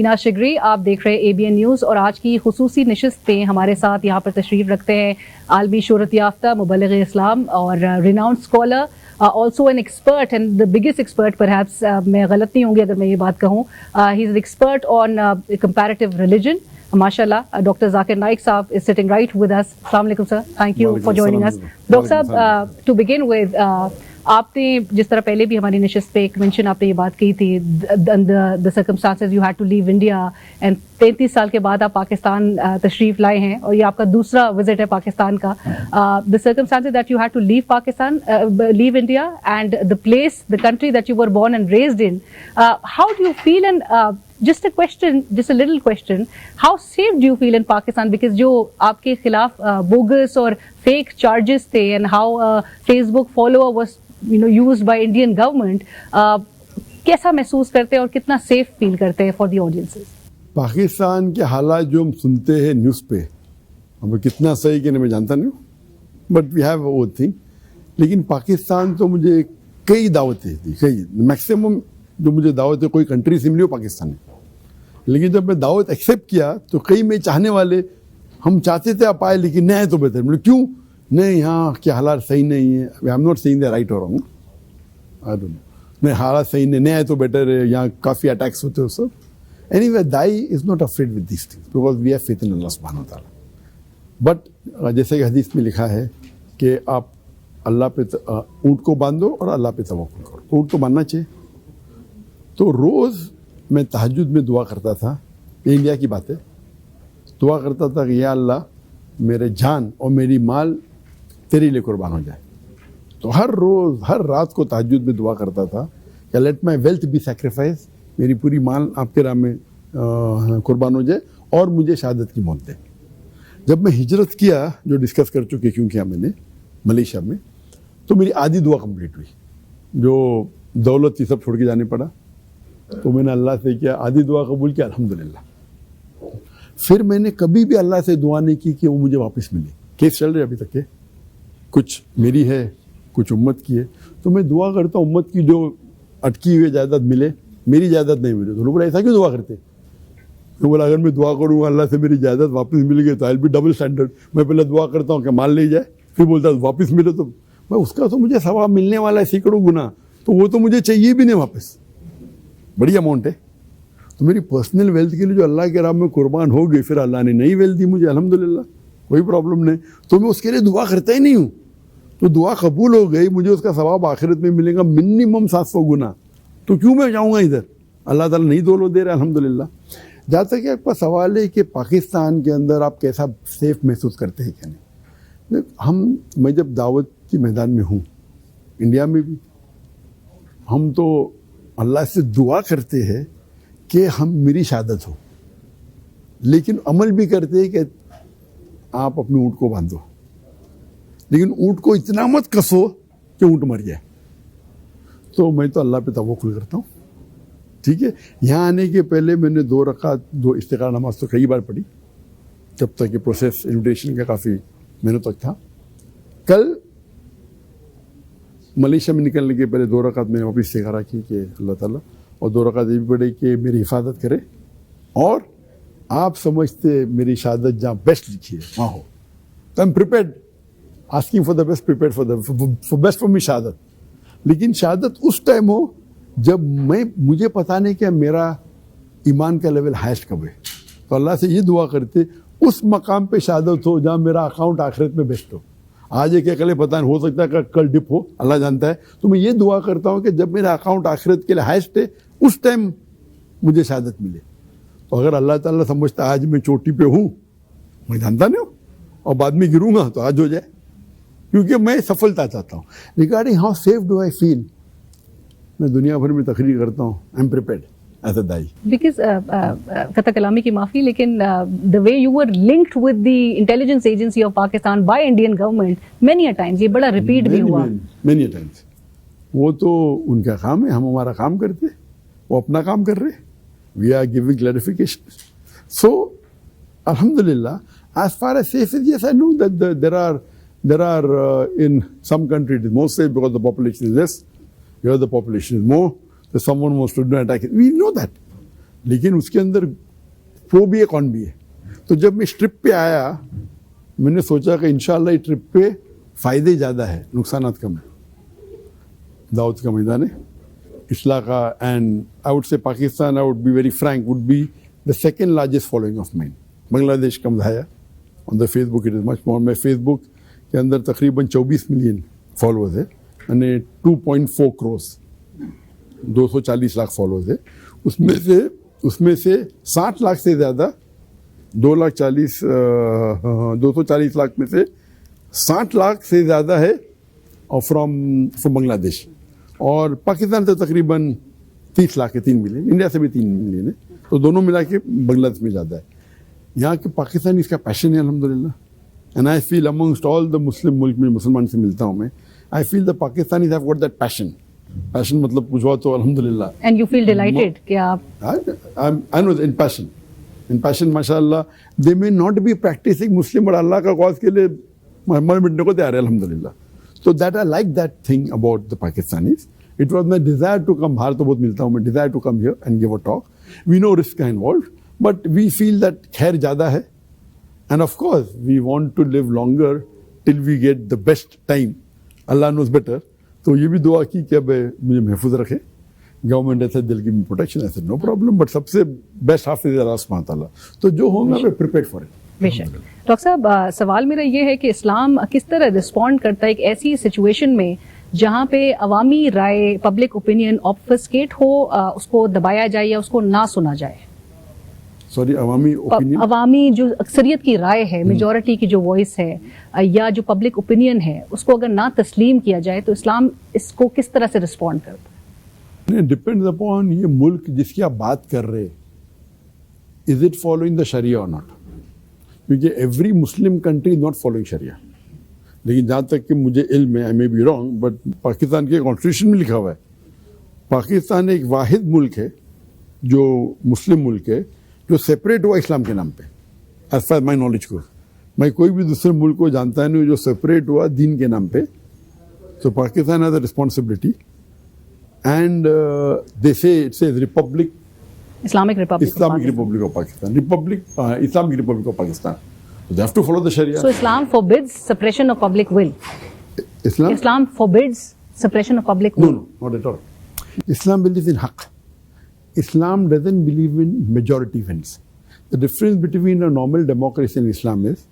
मीना शिगरी, आप देख रहे हैं ABN न्यूज़ और आज की खुसूसी नशिस्त पे हमारे साथ यहाँ पर तशरीफ़ रखते हैं आलमी शोहरत याफ्ता मुबल्लिग़ इस्लाम और renowned scholar, also an expert and the biggest expert perhaps, मैं गलत नहीं होंगी अगर मैं ये बात कहूँ, he is an expert on comparative religion. MashaAllah, Dr. Zakir Naik Saab is sitting right with us. Assalamu alaikum sir, thank you for joining us. Dr. Saab, to begin with, आपने जिस तरह पहले भी हमारी नशिस्त पे एक मेंशन आपने ये बात की थी, the circumstances you had to leave India and 33 साल के बाद आप पाकिस्तान तशरीफ लाए हैं और ये आपका दूसरा विजिट है पाकिस्तान का. The circumstances that you had to leave Pakistan, leave India and the place, the country that you were born and raised in, how do you feel? And just a question, just a little question, how safe do you feel in Pakistan? Because जो आपके खिलाफ bogus और fake charges थे and how Facebook follower was used by Indian government, कैसा महसूस करते हैं और कितना सेफ फील करते हैं फॉर द ऑडियंसेस? पाकिस्तान के हालात जो हम सुनते हैं न्यूज़ पे, हमें कितना सही कि नहीं मैं जानता नहीं हूँ, बट वी हैव वो थिंग. लेकिन पाकिस्तान तो मुझे कई दावतें दी, कई मैक्सिमम जो मुझे दावतें कोई कंट्री से मिली हो पाकिस्तान में. लेकिन जब मैं दावत एक्सेप्ट किया तो कई में चाहने वाले, हम चाहते थे आप आए लेकिन नहीं आए तो बेहतर. मतलब क्यों नहीं, यहाँ के हालात सही नहीं है. I am not saying the right और रॉन्ग, आई डोंट नो, नहीं हालात सही नहीं आए तो बेटर है, यहाँ काफ़ी अटैक्स होते हो सब. Anyway they is not afraid with this things because we have faith in Allah सुब्हानहू व तआला. बट जैसे कि हदीस में लिखा है कि आप अल्लाह पे ऊँट को बांधो और अल्लाह पे तवक्कुल करो. तो ऊँट तो बांधना चाहिए. तो रोज़ मैं तहज्जुद में दुआ करता था, ये इंडिया की बात है, दुआ करता था कि या अल्लाह मेरे जान और मेरी माल तेरे लिए कुर्बान हो जाए. तो हर रोज़ हर रात को तहज्जुद में दुआ करता था कि let my wealth be sacrifice, मेरी पूरी माल आपके राह में कुर्बान हो जाए और मुझे शहादत की मौत दे. जब मैं हिजरत किया, जो डिस्कस कर चुके क्यों किया मैंने मलेशिया में, तो मेरी आधी दुआ कंप्लीट हुई. जो दौलत ये सब छोड़ के जाने पड़ा, तो मैंने अल्लाह से किया, आधी दुआ कबूल किया, अल्हम्दुलिल्लाह. फिर मैंने कभी भी अल्लाह से दुआ नहीं की कि वो मुझे वापस मिले. केस चल रहे अभी तक के, कुछ मेरी है कुछ उम्मत की है. तो मैं दुआ करता हूँ उम्मत की जो अटकी हुई जायदाद मिले, मेरी जायदाद नहीं मिले. तो लोग बोला ऐसा क्यों दुआ करते? तो बोला अगर मैं दुआ करूँगा अल्लाह से मेरी जायदाद वापस मिल गई तो I will be double standard. मैं पहले दुआ करता हूँ कि माल ले जाए, फिर बोलता वापस मिले, तो मैं उसका तो मुझे सवाब मिलने वाला है सैकड़ों गुना, तो वो तो मुझे चाहिए भी नहीं वापस. बड़ी अमाउंट है. तो मेरी पर्सनल वेल्थ के लिए जो अल्लाह के राह में कुर्बान हो गई, फिर अल्लाह ने नई वेल्थ दी मुझे, अल्हम्दुलिल्लाह, कोई प्रॉब्लम नहीं. तो मैं उसके लिए दुआ करता ही नहीं हूँ. तो दुआ कबूल हो गई, मुझे उसका सवाब आखिरत में मिलेगा मिनिमम 700 गुना. तो क्यों मैं जाऊँगा इधर? अल्लाह ताला नहीं दौलत दे रहा, अल्हम्दुलिल्लाह. जहाँ तक कि आपका सवाल है कि पाकिस्तान के अंदर आप कैसा सेफ महसूस करते हैं क्या नहीं, मैं जब दावत के मैदान में हूँ, इंडिया में भी, हम तो अल्लाह से दुआ करते हैं कि हम मेरी शहादत हो, लेकिन अमल भी करते हैं कि आप अपने ऊँट को बांधो, लेकिन ऊँट को इतना मत कसो कि ऊँट मर जाए. तो मैं तो अल्लाह पे तवक्कुल करता हूँ. ठीक है, यहाँ आने के पहले मैंने 2 रकात 2 इस्तिखार नमाज तो कई बार पढ़ी, जब तक ये प्रोसेस इन्विटेशन का काफ़ी महीनों तक था. कल मलेशिया में निकलने के पहले 2 रकात मैंने वापस इस्तिखारा की कि अल्लाह ताला, और 2 रकात ये भी पढ़ी कि मेरी हिफाजत करे और आप समझते मेरी शहादत जहाँ बेस्ट लिखी है वहाँ हो. तो आई am prepared, asking for the best, prepared for best for me शहादत. लेकिन शहादत उस टाइम हो जब मुझे पता नहीं कि मेरा ईमान का लेवल हाईएस्ट कब है. तो अल्लाह से ये दुआ करते उस मकाम पे शहादत हो जहाँ मेरा अकाउंट आखिरत में बेस्ट हो. आज एक अकेले पता नहीं, हो सकता है कि कल डिप हो, अल्लाह जानता है. तो मैं ये दुआ करता हूँ कि जब मेरा अकाउंट आखिरत के लिए हाईएस्ट है, उस टाइम मुझे शहादत मिले. तो अगर अल्लाह ताला समझता आज मैं चोटी पे हूँ, मैं जानता नहीं हूँ, और बाद में गिरूंगा तो आज हो जाए, क्योंकि मैं सफलता चाहता हूँ. Regarding how safe do I feel, मैं दुनिया भर में तकरीर करता हूँ, I am prepared as a दाई. बिकॉज कथा कलामी की माफ़ी, लेकिन the way you were linked with the intelligence agency of Pakistan by Indian government many a times, ये बड़ा रिपीट भी हुआ मेनी अ टाइम्स. वो तो उनका काम है, हम हमारा काम करते, वो अपना काम कर रहे. We are giving clarification. So अल्हम्दुलिल्लाह, as far as safe is, yes, I know that there are in some countries it is more safe because the population is less. Here the population is more. So someone wants to do an attack. We know that. لیکن اس کے اندر وہ بھی ہے کون بھی ہے. تو جب میں اس ٹرپ پہ آیا میں نے سوچا کہ انشاءاللہ اس ٹرپ پہ فائدے زیادہ ہے, نقصانات کم ہیں. دعوت کا میدان ہے اصلاح کا, and I would say Pakistan, I would be very frank, would be the second largest following of mine. Bangladesh کا مدایا آن the face book it is مچ مور. میں فیس بک کے اندر تقریباً 24 ملین فالوورز ہے, یعنی 2.4 کروڑ 240 لاکھ فالوورز ہے. اس میں سے 60 لاکھ سے زیادہ 240 لاکھ میں سے 60 لاکھ سے زیادہ ہے فرام بنگلہ دیش, اور پاکستان سے تقریباً 30 لاکھ ہے, 3 ملین. انڈیا سے بھی 3 ملین ہے, تو دونوں ملا کے بنگلہ دیش میں زیادہ ہے. یہاں کے پاکستانی اس کا پیشن ہے الحمدللہ. اینڈ آئی فیل امنگسٹ آل دا مسلم ملک میں مسلمان سے ملتا ہوں میں, آئی فیل دا پاکستانیز ہیو گاٹ دیٹ پیشن. پیشن مطلب کچھ ہوا تو الحمدللہ. اینڈ یو فیل ڈیلائٹڈ کہ آپ I know in passion ماشاءاللہ they may not be practicing Muslim, but اللہ کا cause کے لیے مر مٹنے کو تیار ہے الحمدللہ. So that I like that thing about the Pakistanis. It was my desire to come. باہر تو بہت ملتا ہوں میں, desire to come here and give a talk. We know risks are involved, but we feel that خیر زیادہ ہے, and of course we want to live longer till we get the best time. Allah knows better. تو یہ بھی دعا کی کہ اب مجھے محفوظ رکھے. گورنمنٹ ایسے دل کی پروٹیکشن ایسے نو پرابلم, بٹ سب سے بیسٹ حافظ اللہ سبحانہ تعالیٰ. تو جو ہوگا میں پریپیئرڈ فار اٹ. بے شک. ڈاکٹر صاحب سوال میرا یہ ہے کہ اسلام کس طرح رسپونڈ کرتا ہے ایک ایسی سچویشن میں جہاں پہ عوامی رائے, پبلک اوپینین آبفسکیٹ ہو, اس کو دبایا جائے یا اس کو نہ سنا جائے. سوری, عوامی اوپینین, عوامی جو اکثریت کی رائے ہے, میجورٹی کی جو وائس ہے یا جو پبلک اوپینین ہے, اس کو اگر نہ تسلیم کیا جائے تو اسلام اس کو کس طرح سے رسپونڈ کرتا ہے؟ ڈپینڈز اپون یہ ملک جس کی آپ بات کر رہے, is it following the Shariah or not. کیونکہ every Muslim country is not following sharia. لیکن جہاں تک کہ مجھے علم ہے, I may be wrong, but Pakistan کے کانسٹیٹیوشن میں لکھا ہوا ہے پاکستان ایک واحد ملک ہے جو مسلم ملک ہے جو سیپریٹ ہوا اسلام کے نام پہ. ایز فار مائی نالج کو میں کوئی بھی دوسرے ملک کو جانتا نہیں جو سیپریٹ ہوا دین کے نام پہ. تو Pakistan has a responsibility, and they say it says Republic, Islamic Republic of Pakistan, Islamic Republic of Pakistan. So they have to follow the Sharia. So Islam forbids suppression of public will. Islam forbids suppression of public will. No, not at all. Islam believes in haqq. Islam doesn't believe in majority wins. The difference between a normal democracy and Islam is,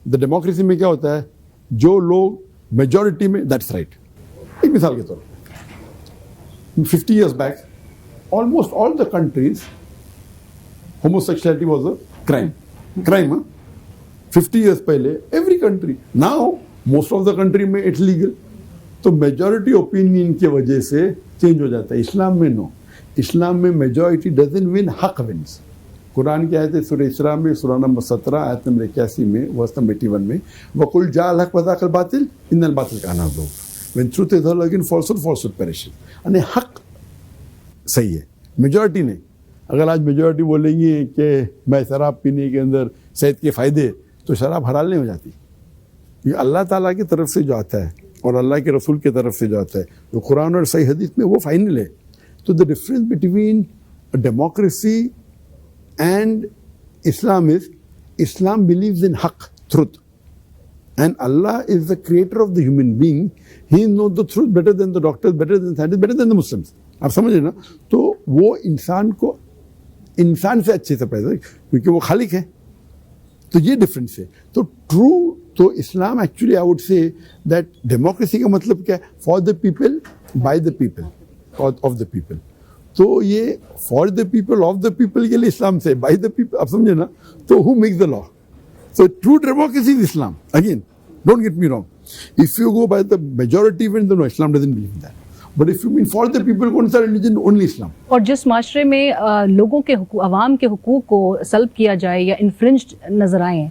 the democracy में क्या होता है, जो लोग majority में, that's right. एक मिसाल के तौर पर 50 years back, almost all the countries, homosexuality was a crime. Crime, huh? 50 years पहले, every country. Now, most of the country में it's legal. तो majority opinion की वजह से change हो जाता है. इस्लाम में no. इस्लाम में majority doesn't win, हक wins. कुरान की आयत है सूरह इसरा में, सूरह नंबर 17 आयत नंबर 81 में, वर्स नंबर 81 में, वकुल जाअल हक वज़ाक़ल बातिल इन्नल बातिल काना ज़हूक़. When truth is heard against falsehood perishes. यानी हक सही है, मेजॉरिटी नहीं. अगर आज मेजॉरिटी बोलेंगे कि मैं शराब पीने के अंदर सेहत के फ़ायदे, तो शराब हलाल नहीं हो जाती. ये अल्लाह ताला की तरफ से जो आता है और अल्लाह के रसूल की तरफ से जो आता है, जो कुरान और सही हदीस में, वो फाइनल है. तो the difference between democracy and Islam is, Islam believes in हक, truth. And Allah is the creator of the human being. He knows the truth better than the doctors, better than scientists, better than the Muslims. आप समझ रहे ना? तो वो इंसान को इंसान से अच्छे से पैदा, क्योंकि वो खालिक है. तो ये डिफरेंस है. तो ट्रू, तो Islam actually I would say that democracy का मतलब क्या है? For the people, by the people, of the people. तो ये for the people, of the people के लिए इस्लाम से, बाय द पीपल, आप समझे ना? तो who makes the law? So true democracy is Islam. Again, don't get me wrong. If you go by the majority event, then no, Islam doesn't believe in that. But if you mean for the people, कौन सा religion? Only Islam. اور جس معاشرے میں لوگوں کے عوام کے حقوق کو سلب کیا جائے یا انفرنجڈ نظر آئیں,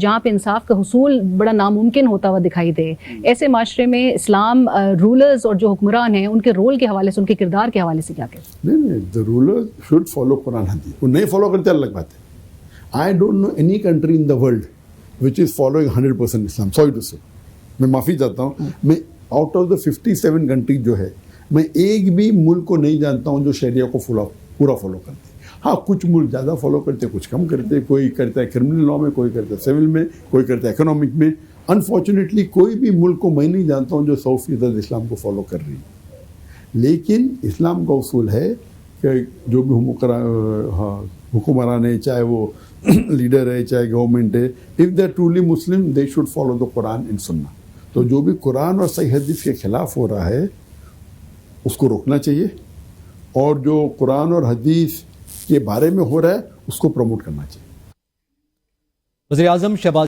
جہاں پہ انصاف کا حصول بڑا ناممکن ہوتا ہوا دکھائی دے, ایسے معاشرے میں اسلام رولرز اور جو حکمران ہیں ان کے رول کے حوالے سے, ان کے کردار کے حوالے سے کیا کہتے ہیں؟ نہیں, the rulers should follow Quran Hadith. وہ نہیں فالو کرتے الگ بات ہے. I don't know any country in the world which is following 100% Islam. Sorry to say. میں معافی چاہتا ہوں. میں آؤٹ آف دا 57 کنٹری جو ہے, میں ایک بھی ملک کو نہیں جانتا ہوں جو شریعہ کو पूरा फॉलो करते हैं। हाँ, कुछ मुल्क ज़्यादा फॉलो करते हैं, कुछ कम करते हैं, कोई करता है क्रिमिनल लॉ में, कोई करता है सिविल में, कोई करता है इकोनॉमिक में। अनफॉर्चुनेटली कोई भी मुल्क को मैं नहीं जानता हूँ जो 100% इस्लाम को फॉलो कर रही है। लेकिन इस्लाम का उसूल है कि जो भी हुक्मरान है, चाहे वो लीडर है, चाहे गवर्नमेंट है, if they are truly Muslim they should follow the Quran and Sunnah. तो जो भी कुरान और सही हदीस के खिलाफ हो रहा है उसको रोकना चाहिए, और जो कुरान और हदीस के बारे में हो रहा है उसको प्रमोट करना चाहिए। वज़ीर-ए-आज़म शहबाज